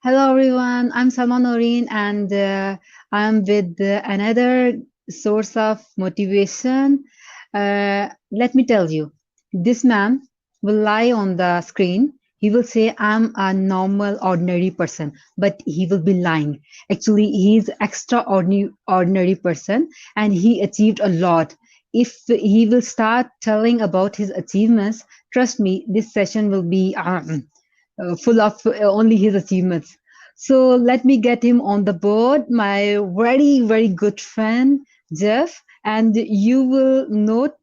Hello everyone, I'm Salman Noreen and I'm with another source of motivation. Let me tell you, this man will lie on the screen. He will say, I'm a normal, ordinary person, but he will be lying. Actually, he's extraordinary ordinary person and he achieved a lot. If he will start telling about his achievements, trust me, this session will be full of only his achievements. So let me get him on the board, my very, very good friend, Jeff. And you will note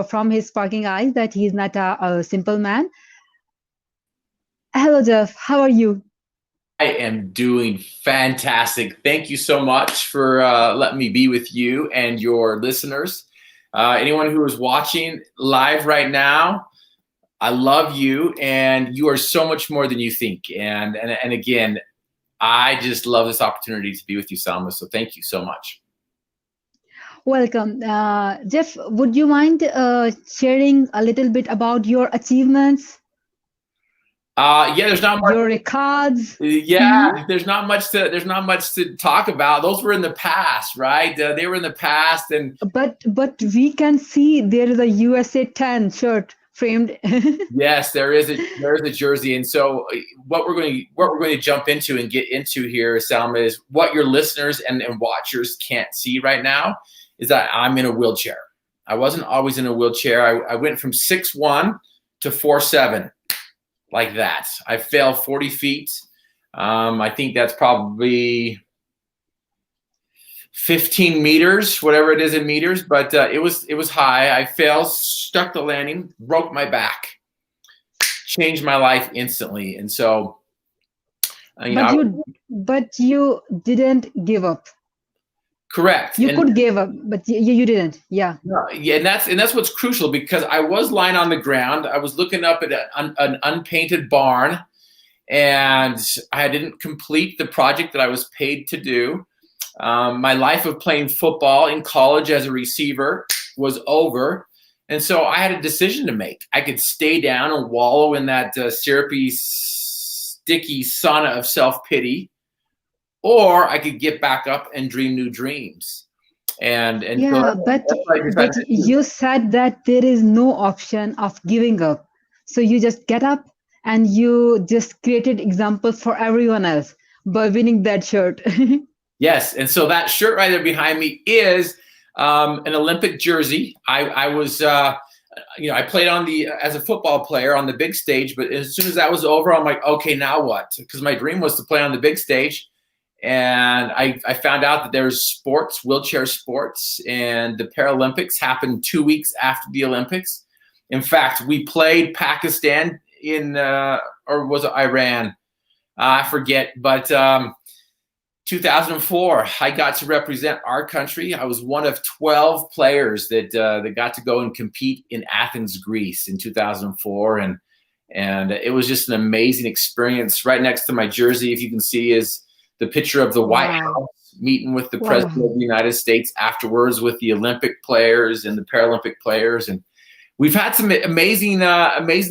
from his sparking eyes that he's not a simple man. Hello, Jeff. How are you? I am doing fantastic. Thank you so much for letting me be with you and your listeners. Anyone who is watching live right now, I love you, and you are so much more than you think. And again, I just love this opportunity to be with you, Salma. So thank you so much. Welcome. Jeff, would you mind sharing a little bit about your achievements, Yeah, there's not much. your records? Mhm. Yeah, there's not much to talk about. Those were in the past, right? They were in the past, and But we can see there is a USA 10 shirt framed. yes, there is a jersey, and so what we're going to jump into and get into here, Salma, is what your listeners and watchers can't see right now is that I'm in a wheelchair. I wasn't always in a wheelchair. I went from 6'1" to 4'7", like that. I fell 40 feet. I think that's probably 15 meters, whatever it is in meters, but it was high. I fell, stuck the landing, broke my back, changed my life instantly. And so, you know, But you didn't give up. correct. You And could give up, but you didn't. Yeah. no, yeah, and that's what's crucial, because I was lying on the ground. I was looking up at an unpainted barn, and I didn't complete the project that I was paid to do. My life of playing football in college as a receiver was over. And so I had a decision to make. I could stay down and wallow in that syrupy, sticky sauna of self-pity, or I could get back up and dream new dreams. And so Yeah, that's what I decided but to do. you said that there is no option of giving up. So you just get up and you just created example for everyone else by winning that shirt. Yes, and so that shirt right there behind me is an Olympic jersey. I was, I played on the as a football player on the big stage, but as soon as that was over, I'm like, okay, now what? Because my dream was to play on the big stage, and I found out that there's sports, wheelchair sports, and the Paralympics happened 2 weeks after the Olympics. In fact, we played Pakistan in, or was it Iran? I forget, but 2004, I got to represent our country. I was one of 12 players that got to go and compete in Athens, Greece, in 2004, and it was just an amazing experience. Right next to my jersey, if you can see, is the picture of the White Wow. House meeting with the President Wow. of the United States afterwards, with the Olympic players and the Paralympic players, and we've had some amazing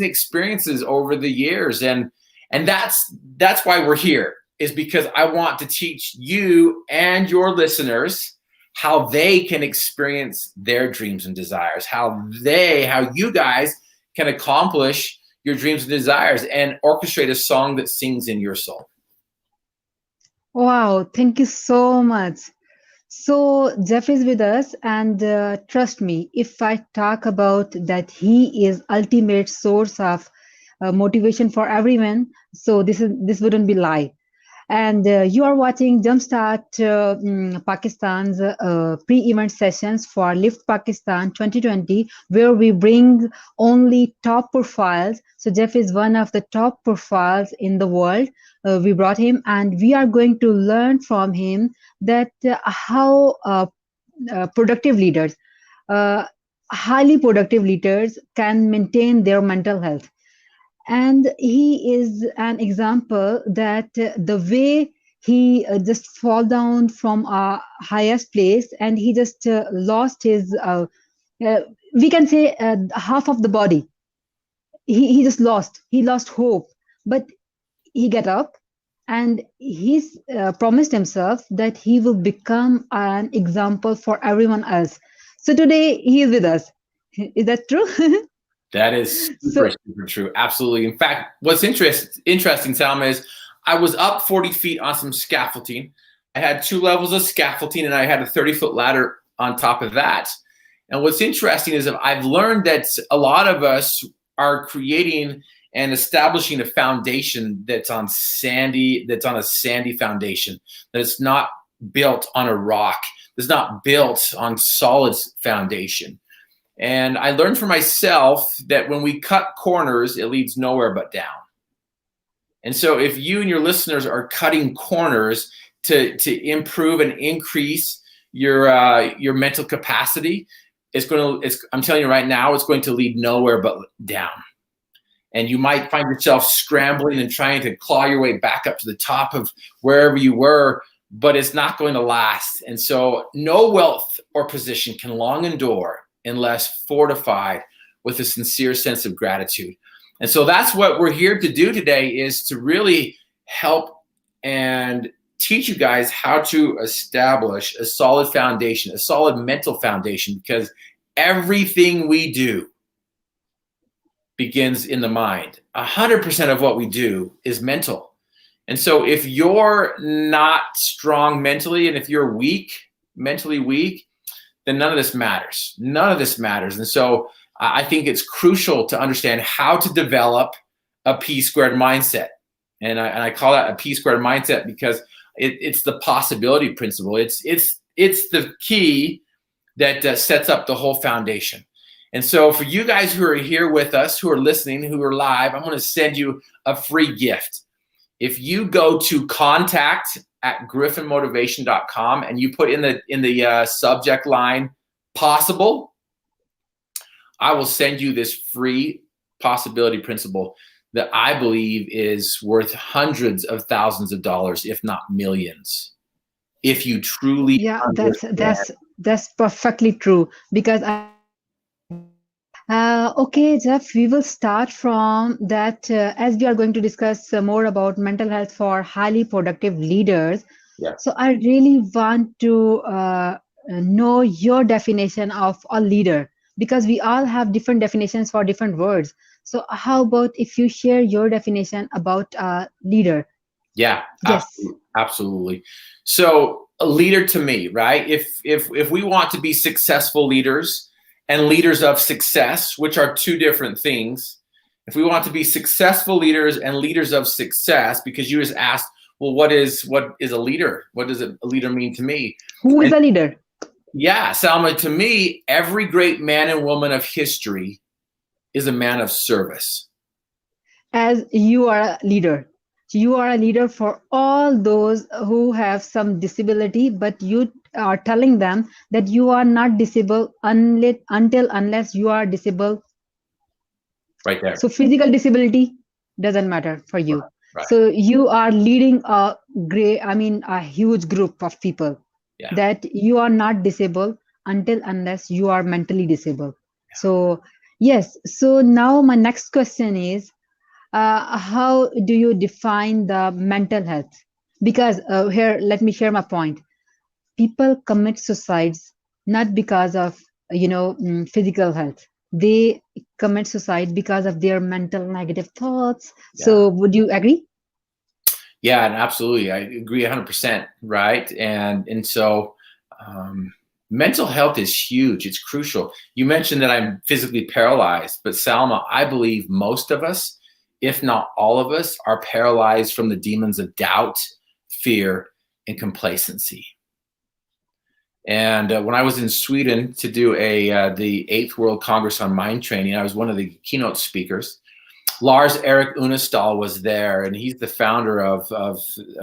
experiences over the years, and that's why we're here, is because I want to teach you and your listeners how they can experience their dreams and desires, how you guys can accomplish your dreams and desires and orchestrate a song that sings in your soul. Wow. Thank you so much. So Jeff is with us, and trust me, if I talk about that, he is ultimate source of motivation for everyone. So this wouldn't be lie. And you are watching Jumpstart Pakistan's pre-event sessions for Lift Pakistan 2020, where we bring only top profiles. So Jeff is one of the top profiles in the world. We brought him, and we are going to learn from him that how productive leaders, uh, highly productive leaders, can maintain their mental health. And he is an example that the way he just fall down from a highest place and he just lost his uh, we can say half of the body. He just lost, he lost hope, but he get up and he's promised himself that he will become an example for everyone else. So today he is with us. Is that true? That is super, So super true. Absolutely. In fact, what's interesting, Salma, is I was up 40 feet on some scaffolding. I had 2 levels of scaffolding, and I had a 30-foot ladder on top of that. And what's interesting is that I've learned that a lot of us are creating and establishing a foundation that's on a sandy foundation, that it's not built on a rock, that's not built on solid foundation. And I learned for myself that when we cut corners, it leads nowhere but down. And so if you and your listeners are cutting corners to improve and increase your mental capacity, I'm telling you right now, it's going to lead nowhere but down. And you might find yourself scrambling and trying to claw your way back up to the top of wherever you were, but it's not going to last. And so no wealth or position can long endure unless fortified with a sincere sense of gratitude. And so that's what we're here to do today, is to really help and teach you guys how to establish a solid foundation, a solid mental foundation, because everything we do begins in the mind. 100% of what we do is mental. And so if you're not strong mentally, and if you're mentally weak, then none of this matters. None of this matters. And so I think it's crucial to understand how to develop a P squared mindset. And I call that a P squared mindset because it's the possibility principle. It's the key that sets up the whole foundation. And so for you guys who are here with us, who are listening, who are live, I'm going to send you a free gift. If you go to contact@griffinmotivation.com and you put in the subject line possible, I will send you this free possibility principle that I believe is worth hundreds of thousands of dollars, if not millions, if you truly yeah, understand. that's perfectly true, because okay, Jeff, we will start from that as we are going to discuss more about mental health for highly productive leaders. Yeah. So I really want to know your definition of a leader, because we all have different definitions for different words. So how about if you share your definition about a leader? Yeah, Yes. absolutely. So a leader to me, right? If we want to be successful leaders and leaders of success, which are two different things, if we want to be successful leaders and leaders of success, because you just asked, well, what is a leader? What does a leader mean to me? Who is a leader? Yeah, Salma, to me, every great man and woman of history is a man of service. As you are a leader. You are a leader for all those who have some disability, but you are telling them that you are not disabled unless you are disabled. Right there. So physical disability doesn't matter for you. Right. So you are leading a huge group of people. Yeah. That you are not disabled unless you are mentally disabled. Yeah. So yes. So now my next question is, how do you define the mental health? Because here, let me share my point. People commit suicides not because of physical health. They commit suicide because of their mental negative thoughts. Yeah. So would you agree? Yeah, absolutely. I agree 100%. Right. And so mental health is huge. It's crucial. You mentioned that I'm physically paralyzed, but Salma, I believe most of us, if not all of us, are paralyzed from the demons of doubt, fear, and complacency. And when I was in Sweden to do the 8th World Congress on Mind Training, I was one of the keynote speakers. Lars Erik Unestal was there, and he's the founder of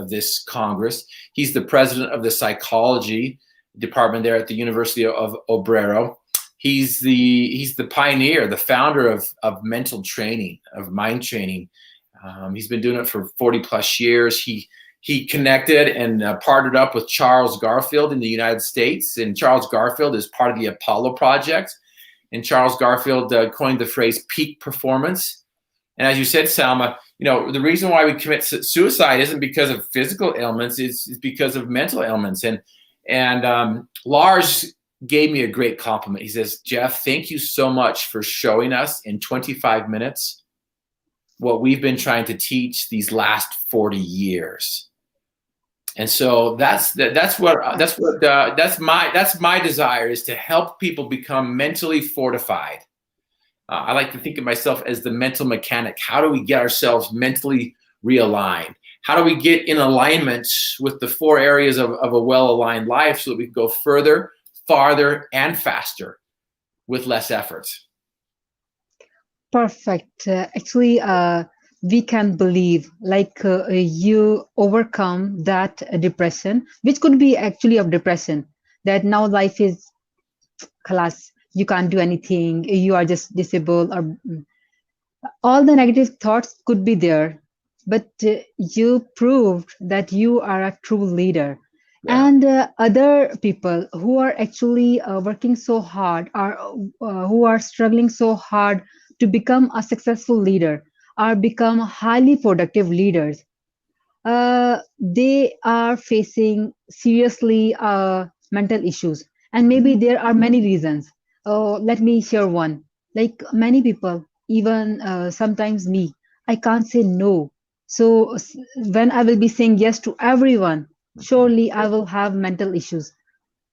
this Congress. He's the president of the psychology department there at the University of Obrero. He's the pioneer, the founder of mental training, of mind training. He's been doing it for 40 plus years. He connected and partnered up with Charles Garfield in the United States, and Charles Garfield is part of the Apollo project. And Charles Garfield coined the phrase peak performance. And as you said, Salma, the reason why we commit suicide isn't because of physical ailments, it's because of mental ailments. And Lars gave me a great compliment. He says, Jeff, thank you so much for showing us in 25 minutes what we've been trying to teach these last 40 years. And so that's my desire, is to help people become mentally fortified. I like to think of myself as the mental mechanic. How do we get ourselves mentally realigned? How do we get in alignment with the 4 areas of a well-aligned life so that we can go further, farther, and faster with less effort? Perfect. Actually, we can believe like you overcome that depression, which could be actually of depression, that now life is class, you can't do anything, you are just disabled, or all the negative thoughts could be there. But you proved that you are a true leader. Yeah. And other people who are actually working so hard, or who are struggling so hard to become a successful leader, or become highly productive leaders, they are facing seriously mental issues. And maybe there are many reasons. Let me share one. Like many people, even sometimes me, I can't say no. So when I will be saying yes to everyone, surely I will have mental issues.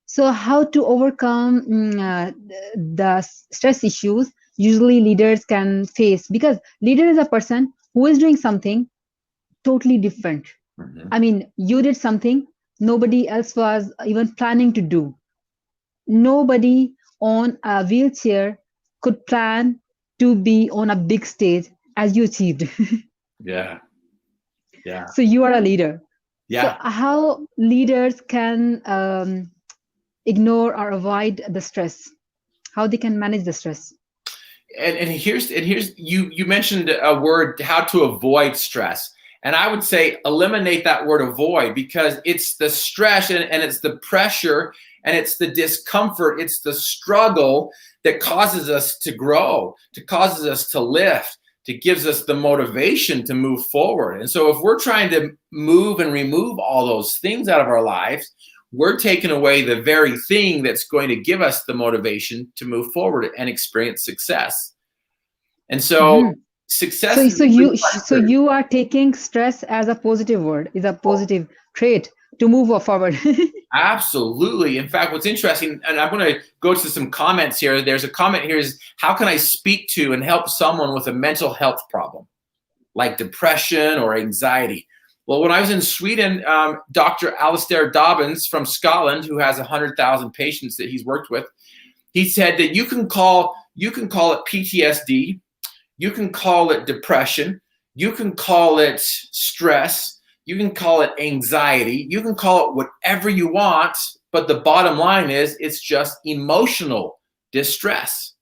So how to overcome the stress issues usually leaders can face, because leader is a person who is doing something totally different. Mm-hmm. I mean, you did something nobody else was even planning to do. Nobody on a wheelchair could plan to be on a big stage as you achieved. Yeah. Yeah. So you are a leader. So Yeah. how leaders can ignore or avoid the stress? How they can manage the stress? And here's you mentioned a word, how to avoid stress. And I would say eliminate that word avoid, because it's the stress and it's the pressure and it's the discomfort, it's the struggle that causes us to grow, to causes us to lift, to gives us the motivation to move forward. And so if we're trying to move and remove all those things out of our lives, we're taking away the very thing that's going to give us the motivation to move forward and experience success. And so Mhm. success So, is really so you are taking stress as a positive word, is a positive trait to move forward. absolutely. In fact, what's interesting, and I'm going to go to some comments here. There's a comment here, is how can I speak to and help someone with a mental health problem like depression or anxiety? Well, when I was in Sweden, Dr. Alistair Dobbins from Scotland, who has 100,000 patients that he's worked with, he said that you can call it PTSD, you can call it depression, you can call it stress, you can call it anxiety, you can call it whatever you want, but the bottom line is it's just emotional distress.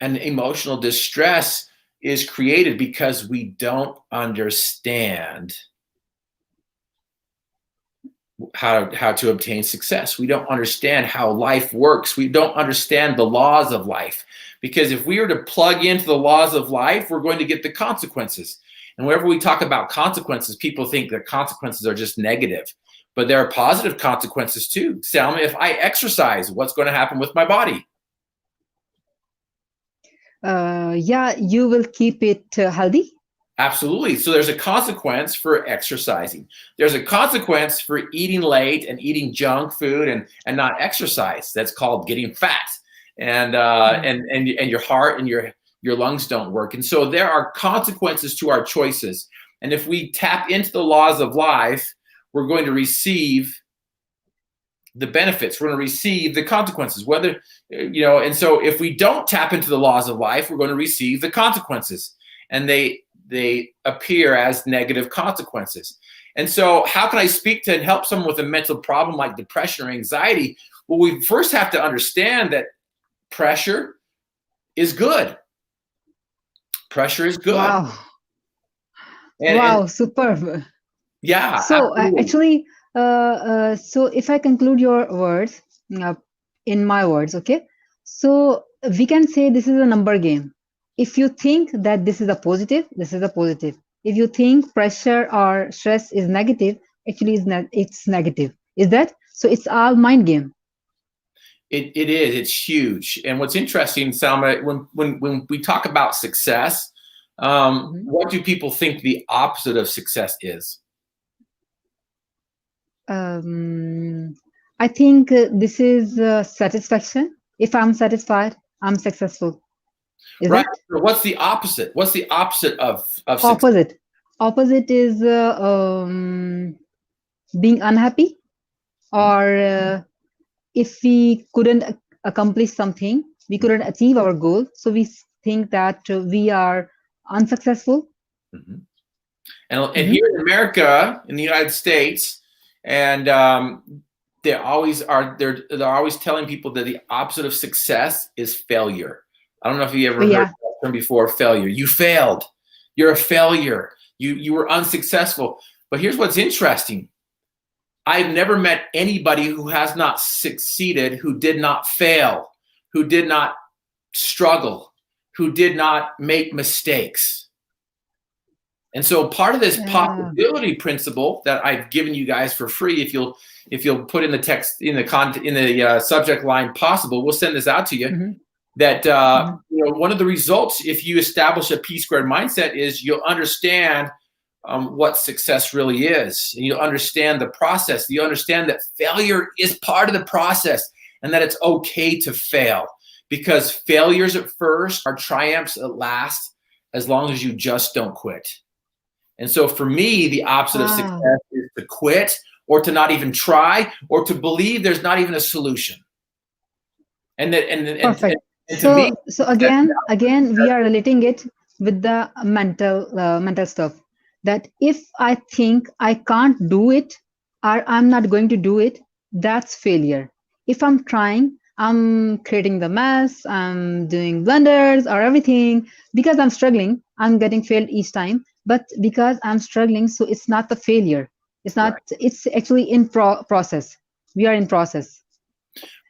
And emotional distress is created because we don't understand how to obtain success. We don't understand how life works. We don't understand the laws of life. Because if we were to plug into the laws of life, we're going to get the consequences. And whenever we talk about consequences, people think that consequences are just negative. But there are positive consequences too. Tell me, if I exercise, what's going to happen with my body? Yeah, you will keep it healthy. Absolutely. So there's a consequence for exercising. There's a consequence for eating late and eating junk food and not exercise. That's called getting fat. And your heart and your lungs don't work. And so there are consequences to our choices. And if we tap into the laws of life, we're going to receive the benefits. We're going to receive the consequences. And so if we don't tap into the laws of life, we're going to receive the consequences. And they appear as negative consequences. And so how can I speak to and help someone with a mental problem like depression or anxiety? Well, we first have to understand that pressure is good. Pressure is good. Wow. And Wow, superb. yeah, So absolutely. so if I conclude your words uh, in my words, okay? So we can say this is a number game. if you think that this is a positive, this is a positive. If you think pressure or stress is negative, actually it's negative. Is that? So it's all mind game. It is. It's huge. And what's interesting, Salma, when we talk about success, Mhm. what do people think the opposite of success is? I think this is satisfaction. If I'm satisfied, I'm successful. Is Right. it? So what's the opposite? What's the opposite of success? Opposite. Opposite is being unhappy, or if we couldn't accomplish something, we couldn't achieve our goal, so we think that we are unsuccessful. Mm-hmm. And Hmm. here in America, in the United States, and they always are they're always telling people that the opposite of success is failure. I don't know if you ever heard Yeah. that term before, failure. You failed. You're a failure. You were unsuccessful. But here's what's interesting. I've never met anybody who has not succeeded, who did not fail, who did not struggle, who did not make mistakes. And so part of this Yeah. possibility principle that I've given you guys for free, if you'll put in the text in the subject line possible, we'll send this out to you. Hmm. That Hmm. one of the results, if you establish a P squared mindset, is you'll understand what success really is. And you'll understand the process. You understand that failure is part of the process, and that it's okay to fail, because failures at first are triumphs at last, as long as you just don't quit. And so for me, the opposite of Wow. success is to quit, or to not even try, or to believe there's not even a solution. And that Perfect. and to me, So success again, we are relating it with the mental stuff. That if I think I can't do it, or I'm not going to do it, that's failure. If I'm trying, I'm creating the mess, I'm doing blunders or everything because I'm struggling, I'm getting failed each time. But because I'm struggling, so it's not the failure. It's not. right. It's actually in process. We are in process.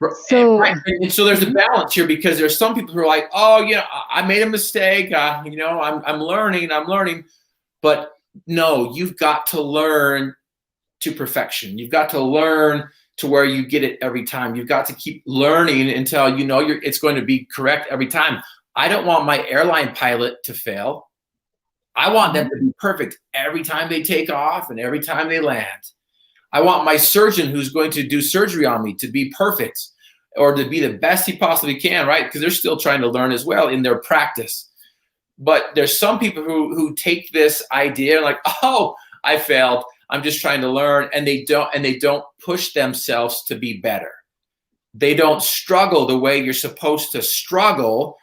Right. So. And so there's a Mhm. balance here, because there's some people who are like, oh, I made a mistake. I'm learning. But no, you've got to learn to perfection. You've got to learn to where you get it every time. You've got to keep learning until it's going to be correct every time. I don't want my airline pilot to fail. I want them Mhm. to be perfect every time they take off and every time they land. I want my surgeon who's going to do surgery on me to be perfect, or to be the best he possibly can, right? Because they're still trying to learn as well in their practice. But there's some people who take this idea like, oh, I failed, I'm just trying to learn, and they don't push themselves to be better. They don't struggle the way you're supposed to struggle,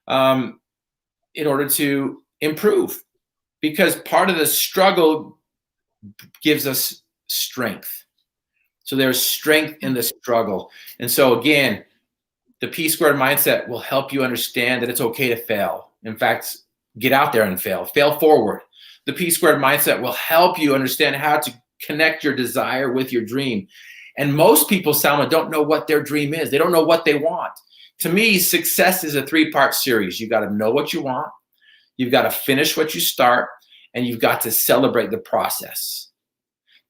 in order to improve, because part of the struggle gives us strength. So there's strength in the struggle. And so again, the P squared mindset will help you understand that it's okay to fail. In fact, get out there and fail forward. The P squared mindset will help you understand how to connect your desire with your dream. And most people, Salma, don't know what their dream is. They don't know what they want. To me, success is a 3-part series. You got to know what you want, you've got to finish what you start, and you've got to celebrate the process.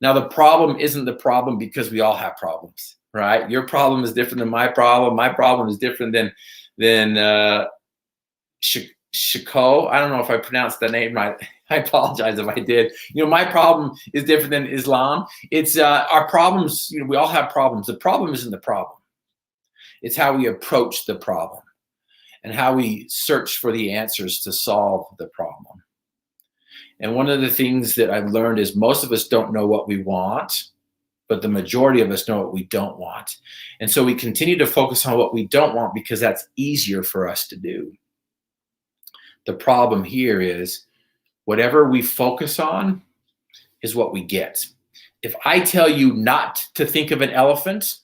Now, the problem isn't the problem, because we all have problems, right? Your problem is different than my problem. My problem is different than Shiko. I don't know if I pronounced the name right. I apologize if I did. My problem is different than Islam. It's our problems. We all have problems. The problem isn't the problem. It's how we approach the problem and how we search for the answers to solve the problem. And one of the things that I've learned is most of us don't know what we want, but the majority of us know what we don't want. And so we continue to focus on what we don't want because that's easier for us to do. The problem here is whatever we focus on is what we get. If I tell you not to think of an elephant,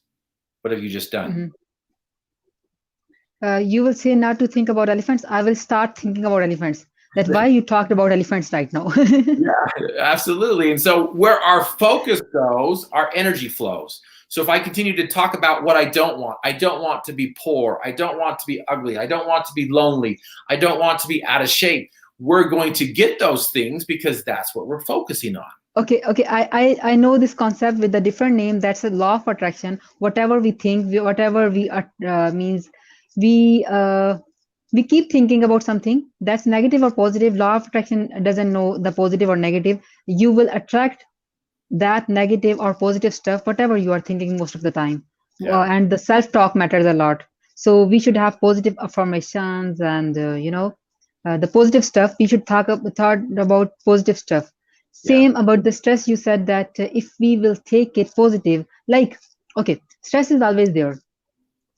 what have you just done? Mhm. You will say not to think about elephants. I will start thinking about elephants. That's why you talked about elephants right now. Yeah, absolutely. And so where our focus goes, our energy flows. So if I continue to talk about what I don't want to be poor, I don't want to be ugly, I don't want to be lonely, I don't want to be out of shape, we're going to get those things because that's what we're focusing on. Okay. I know this concept with a different name. That's a law of attraction. Whatever we think, whatever we means, we we keep thinking about something that's negative or positive. Law of attraction doesn't know the positive or negative. You will attract that negative or positive stuff, whatever you are thinking most of the time. Yeah. And the self-talk matters a lot. So we should have positive affirmations and the positive stuff. We should thought about positive stuff. Yeah. Same about the stress. You said that if we will take it positive, like okay, stress is always there.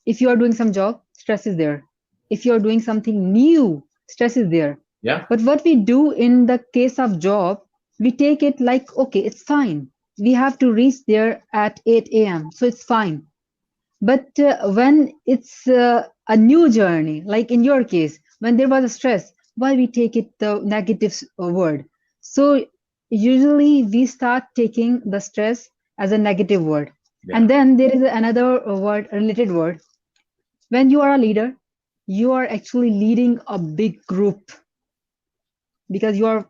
If you are doing some job, stress is there. If you are doing something new, stress is there. Yeah. But what we do in the case of job, we take it like, okay, it's fine. We have to reach there at 8 a.m. So it's fine. But when it's a new journey, like in your case, when there was a stress, why we take it the negative word? So usually we start taking the stress as a negative word. Yeah. And then there is another word, related word. When you are a leader, you are actually leading a big group because you're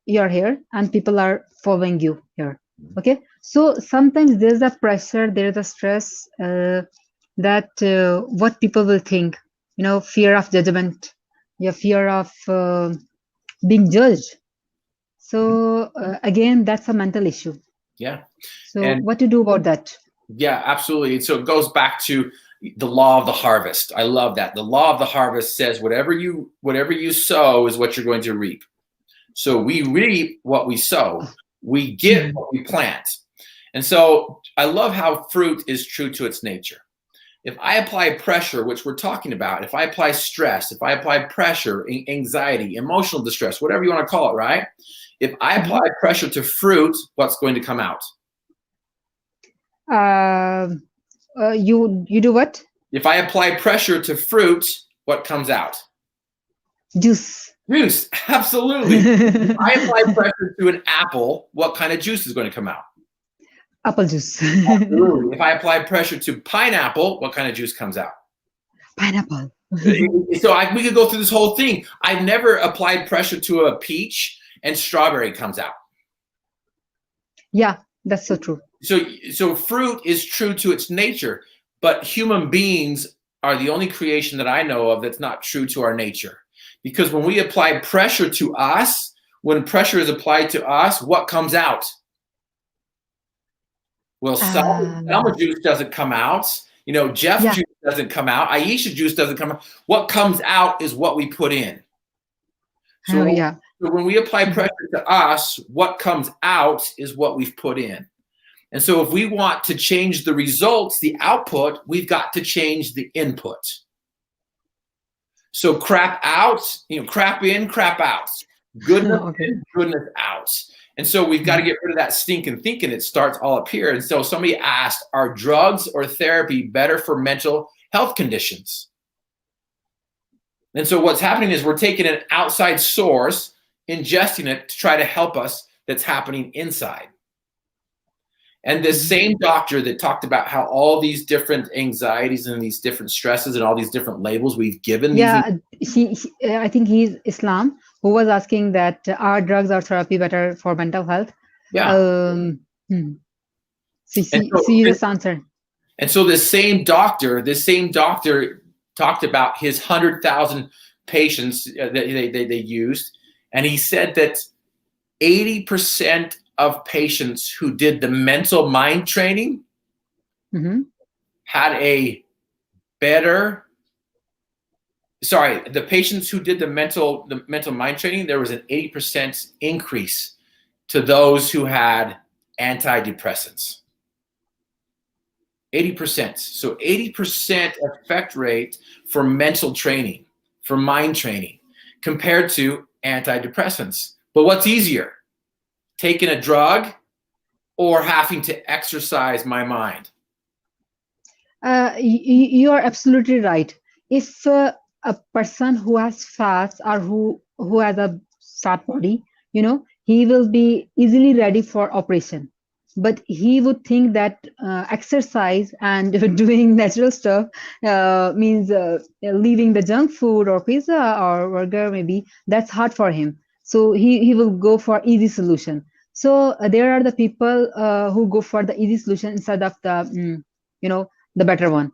here and people are following you here. Okay, so sometimes there's a pressure, there's a stress that what people will think, fear of judgment, yeah, fear of being judged. So again, that's a mental issue. Yeah. So And what to do about that? yeah, absolutely. And so it goes back to the law of the harvest. I love that. The law of the harvest says whatever you sow is what you're going to reap. So we reap what we sow. We get what we plant. And so I love how fruit is true to its nature. If I apply pressure, which we're talking about, if I apply stress, if I apply pressure, anxiety, emotional distress, whatever you want to call it, right? If I apply pressure to fruit, what's going to come out? You do what? If I apply pressure to fruit, what comes out? Juice. Juice, absolutely. If I apply pressure to an apple, what kind of juice is going to come out? Apple juice. Absolutely. If I apply pressure to pineapple, what kind of juice comes out? Pineapple. So we could go through this whole thing. I've never applied pressure to a peach and strawberry comes out. Yeah, that's so true. So fruit is true to its nature, but human beings are the only creation that I know of that's not true to our nature. Because when we apply pressure to us, when pressure is applied to us, what comes out? Well, Selma juice doesn't come out. Jeff juice doesn't come out. Aisha juice doesn't come out. What comes out is what we put in. So when we apply pressure to us, what comes out is what we've put in. And so if we want to change the results, the output, we've got to change the input. So crap out, crap in, crap out. Goodness in, goodness out. And so we've got to get rid of that stinking thinking. It starts all up here. And so somebody asked, are drugs or therapy better for mental health conditions? And so what's happening is we're taking an outside source, ingesting it to try to help us that's happening inside. And this same doctor that talked about how all these different anxieties and these different stresses and all these different labels we've given. Yeah, I think he's Islam, who was asking that are drugs or therapy better for mental health? Yeah. See this answer. And so this same doctor talked about his 100,000 patients that they used. And he said that 80% of patients who did the mental mind training had a better, the patients who did the mental mind training, there was an 80% increase to those who had antidepressants. 80%. So 80% effect rate for mental training, for mind training, compared to antidepressants. But what's easier? Taking a drug or having to exercise my mind? You are absolutely right. If a person who has fats or who has a fat body, he will be easily ready for operation. but he would think that exercise and doing natural stuff means leaving the junk food or pizza or burger, maybe that's hard for him. So he will go for easy solution. So there are the people who go for the easy solution instead of the the better one.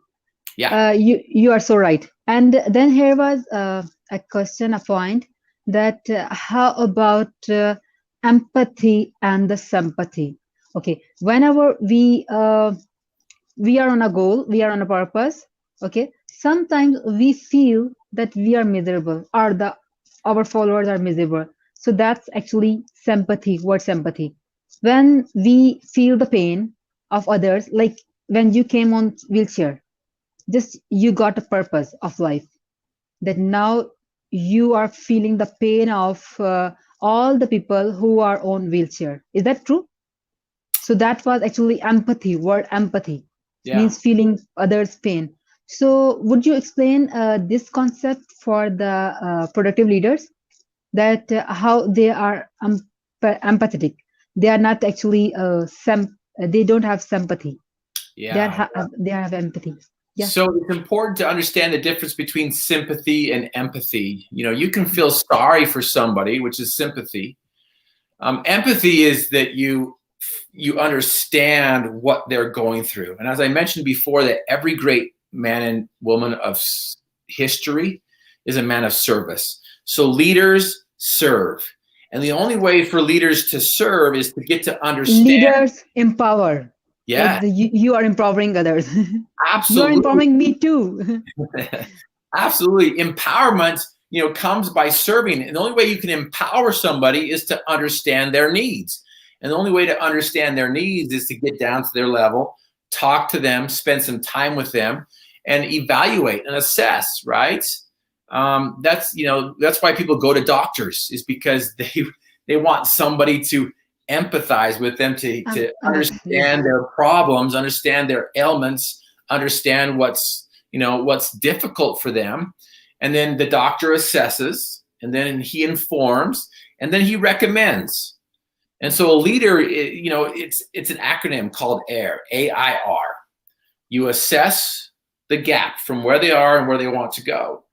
Yeah. You are so right. And then here was a question, a point that how about empathy and the sympathy? Okay, whenever we are on a goal, we are on a purpose. Okay, sometimes we feel that we are miserable, or the our followers are miserable. So that's actually sympathy. What sympathy? When we feel the pain of others, like when you came on wheelchair, just you got a purpose of life, that now you are feeling the pain of all the people who are on wheelchair. Is that true? So that was actually empathy. Word empathy Yeah. means feeling others pain. So would you explain this concept for the productive leaders, that how they are empathetic? They are not actually they don't have sympathy. Yeah. They have empathy. Yeah. So it's important to understand the difference between sympathy and empathy. You can feel sorry for somebody, which is sympathy. Empathy is that you understand what they're going through. And as I mentioned before, that every great man and woman of history is a man of service. So leaders serve. And the only way for leaders to serve is to get to understand. Leaders empower. Yeah, Like you are empowering others. You are absolutely. empowering me too. Absolutely. Empowerment, comes by serving. And the only way you can empower somebody is to understand their needs. And the only way to understand their needs is to get down to their level, talk to them, spend some time with them, and evaluate and assess, right? That's why people go to doctors, is because they want somebody to empathize with them, to Yeah. understand their problems, understand their ailments, understand what's difficult for them. And then the doctor assesses, and then he informs, and then he recommends. And so a leader, it's an acronym called AIR, AIR. You assess the gap from where they are and where they want to go.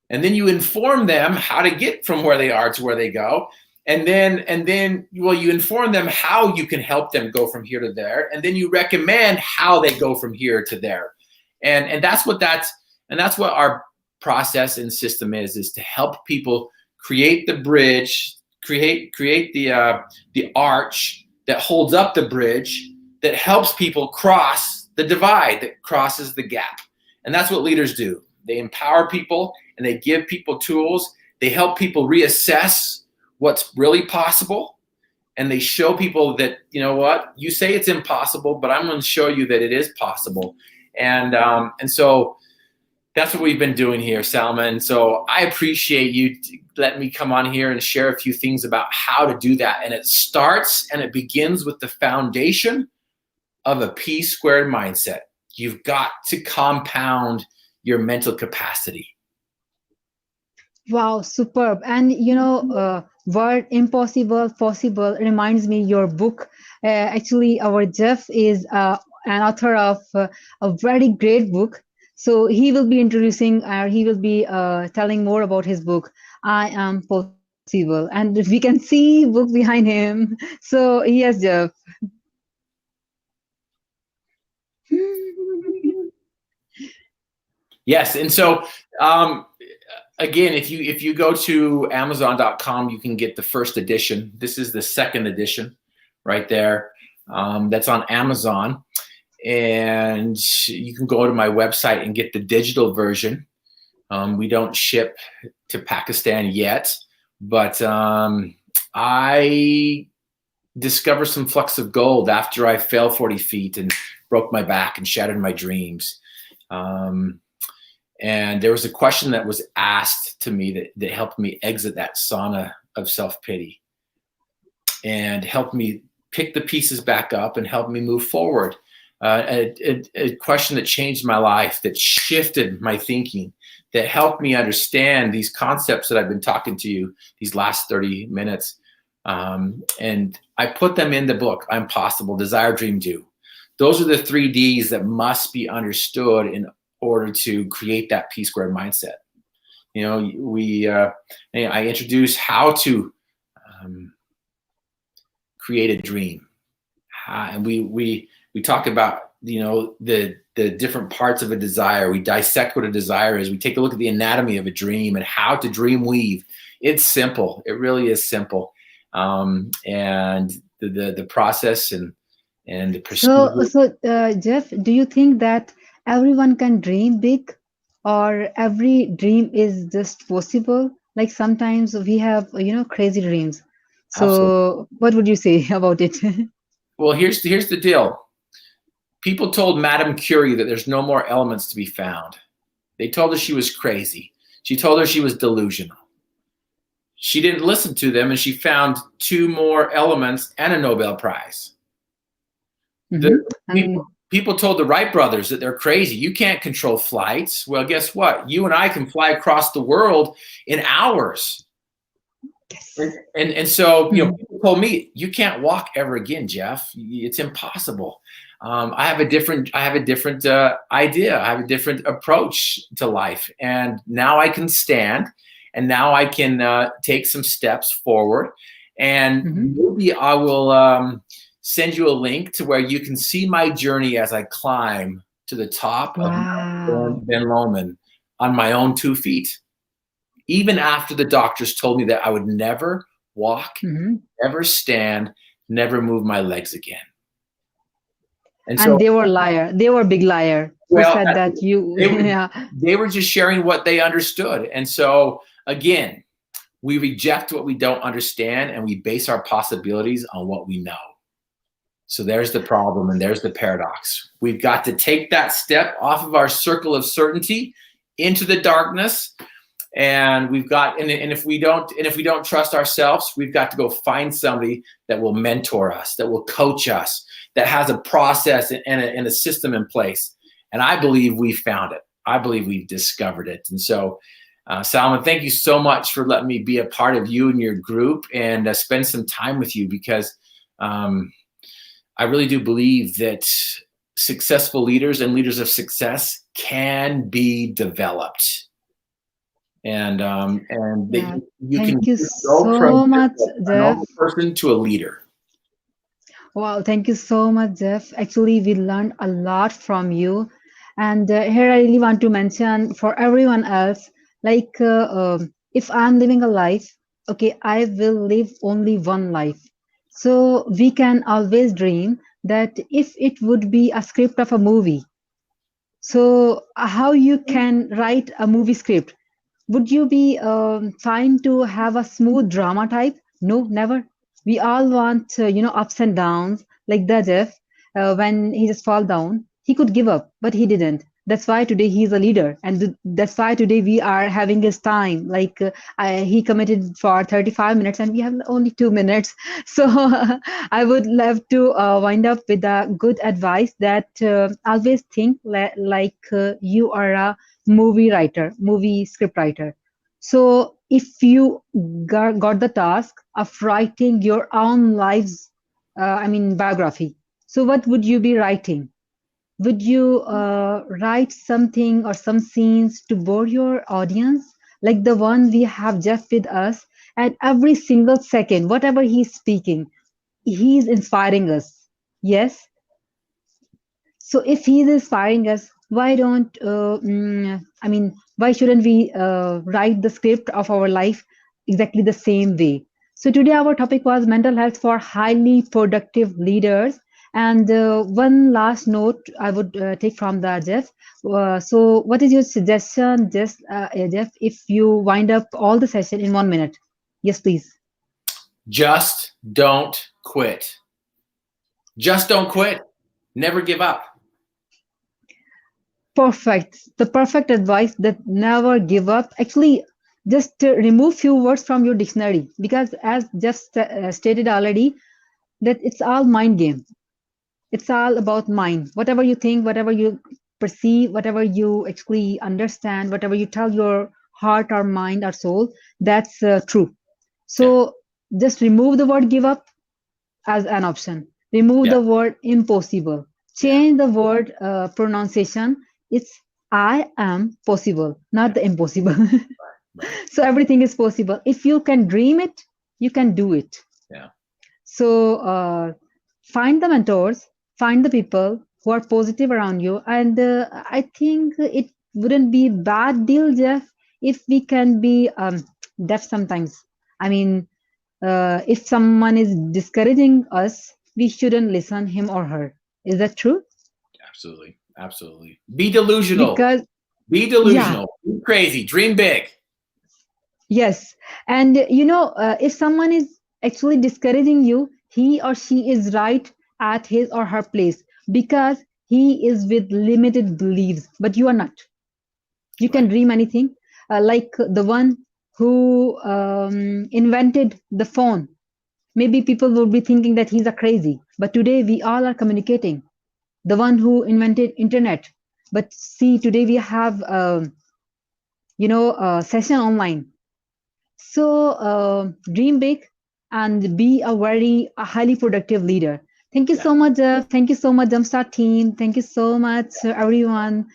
And then you inform them how to get from where they are to where they go. And then you inform them how you can help them go from here to there. And then you recommend how they go from here to there. And that's what our process and system is to help people create the bridge, create the arch that holds up the bridge, that helps people cross the divide, that crosses the gap. And that's what leaders do. They empower people, and they give people tools. They help people reassess what's really possible. And they show people that, you say it's impossible, but I'm going to show you that it is possible. And so that's what we've been doing here, Salma. And so I appreciate you letting me come on here and share a few things about how to do that. And it starts and it begins with the foundation of a P squared mindset. You've got to compound your mental capacity. Wow, superb. And word impossible, possible reminds me your book. Actually, our Jeff is an author of a very great book. So he will be introducing, or he will be telling more about his book, I Am Possible. And we can see book behind him. So yes, Jeff. Yes. And so, again, if you go to Amazon.com, you can get the first edition. This is the second edition right there. That's on Amazon. And you can go to my website and get the digital version. We don't ship to Pakistan yet, but I discovered some flecks of gold after I fell 40 feet and broke my back and shattered my dreams. And there was a question that was asked to me that helped me exit that sauna of self-pity and helped me pick the pieces back up and help me move forward. A question that changed my life, that shifted my thinking, that helped me understand these concepts that I've been talking to you these last 30 minutes. And I put them in the book. I'm possible, desire, dream, do. Those are the 3 Ds that must be understood in order to create that P squared mindset. You know, I introduce how to create a dream, and we talk about, you know, the different parts of a desire. We dissect what a desire is. We take a look at the anatomy of a dream and how to dream weave. It's simple. It really is simple, and the process and the procedure. So, Jeff, do you think that everyone can dream big, or every dream is just possible? Like sometimes we have, crazy dreams. Absolutely. So, what would you say about it? Well, here's the deal. People told Madame Curie that there's no more elements to be found. They told her she was crazy. She told her she was delusional. She didn't listen to them, and she found 2 more elements and a Nobel Prize. Mm-hmm. People told the Wright brothers that they're crazy. You can't control flights. Well, guess what? You and I can fly across the world in hours. Yes. And so, you know, people told me, you can't walk ever again, Jeff. It's impossible. I have a different idea. I have a different approach to life, and now I can stand, and now I can take some steps forward, and maybe I will send you a link to where you can see my journey as I climb to the top of Mount Ben Lomond on my own 2 feet. Even after the doctors told me that I would never walk, never stand, never move my legs again. And so they were liar. They were a big liar. Well, who said that you? They were just sharing what they understood. And so, again, we reject what we don't understand, and we base our possibilities on what we know. So there's the problem, and there's the paradox. We've got to take that step off of our circle of certainty into the darkness. And we've got, and if we don't trust ourselves, we've got to go find somebody that will mentor us, that will coach us, that has a process and a system in place. And I believe we found it. I believe we've discovered it. And so, Salman, thank you so much for letting me be a part of you and your group and spend some time with you, because I really do believe that successful leaders and leaders of success can be developed. And you can you go from a normal person to a leader. Wow, thank you so much, Jeff. Actually, we learned a lot from you. And here I really want to mention for everyone else, like if I'm living a life, okay, I will live only one life. So we can always dream that if it would be a script of a movie. So how you can write a movie script? Would you be fine to have a smooth drama type? No, never. We all want, ups and downs. Like the Jeff, when he just fall down, he could give up, but he didn't. That's why today he's a leader, and that's why today we are having his time. Like he committed for 35 minutes, and we have only 2 minutes. So I would love to wind up with a good advice that always think like you are a movie writer, movie script writer. So if you got the task of writing your own lives, biography, so what would you be writing? Would you write something or some scenes to bore your audience, like the one we have Jeff with us? At every single second, whatever he's speaking, he's inspiring us. Yes. So if he's inspiring us, why don't why shouldn't we write the script of our life exactly the same way? So today our topic was mental health for highly productive leaders. And one last note I would take from the Jeff. So what is your suggestion, Jeff, if you wind up all the session in 1 minute? Yes, please. Just don't quit. Just don't quit. Never give up. Perfect. The perfect advice, that never give up. Actually, just remove few words from your dictionary, because as just stated already, that it's all mind game. It's all about mind. Whatever you think, whatever you perceive, whatever you actually understand, whatever you tell your heart or mind or soul, that's true. So just remove the word give up. as an option. Remove Yeah. the word impossible. Yeah. Change the word pronunciation. It's I am possible, not Yeah. the impossible. Right. So everything is possible. If you can dream it, you can do it. Yeah. So find the mentors, find the people who are positive around you, and I think it wouldn't be bad deal, Jeff, if we can be deaf sometimes. I mean, if someone is discouraging us, we shouldn't listen him or her. Is that true? Absolutely. Absolutely. Be delusional. Because Be yeah, delusional. Be crazy. Dream big. yes, and if someone is actually discouraging you, he or she is right at his or her place because he is with limited beliefs, but you are not. You can Right. dream anything, like the one who invented the phone. Maybe people will be thinking that he's a crazy, but today we all are communicating. The one who invented internet, but see today we have a session online. So dream big and be a highly productive leader. Thank you Yeah. so much, Jeff. Thank you so much, Jumpstart team. Thank you so much, everyone.